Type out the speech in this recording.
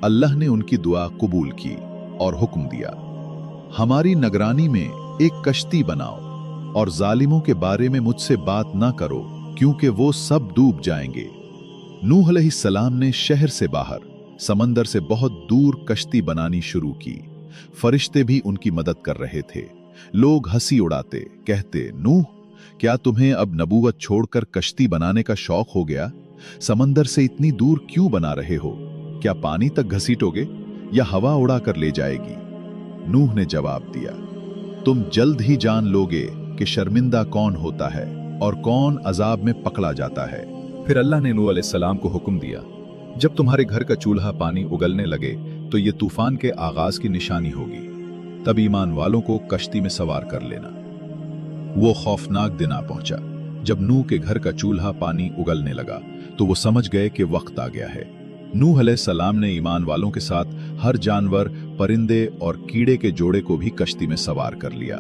अल्लाह ने उनकी दुआ कबूल की और हुक्म दिया, हमारी निगरानी में एक कश्ती बनाओ और जालिमों के बारे में मुझसे बात ना करो, क्योंकि वो सब डूब जाएंगे। नूह अलैहिस्सलाम ने शहर से बाहर समंदर से बहुत दूर कश्ती बनानी शुरू की। फरिश्ते भी उनकी मदद कर रहे थे। लोग हंसी उड़ाते, कहते, नूह, क्या तुम्हें अब नबूवत छोड़कर कश्ती बनाने का शौक हो गया? समंदर से इतनी दूर क्यों बना रहे हो? क्या पानी तक घसीटोगे या हवा उड़ा कर ले जाएगी? नूह ने जवाब दिया, तुम जल्द ही जान लोगे कि शर्मिंदा कौन होता है और कौन अजाब में पकड़ा जाता है। फिर अल्लाह ने नूह अलैहिस्सलाम को हुक्म दिया, जब तुम्हारे घर का चूल्हा पानी उगलने लगे तो ये तूफान के आगाज की निशानी होगी। तब ईमान वालों को कश्ती में सवार कर लेना। वो खौफनाक दिन आ पहुंचा। जब नूह के घर का चूल्हा पानी उगलने लगा तो वो समझ गए कि वक्त आ गया है। नूह अलैहिस्सलाम ने ईमान वालों के साथ हर जानवर, परिंदे और कीड़े के जोड़े को भी कश्ती में सवार कर लिया।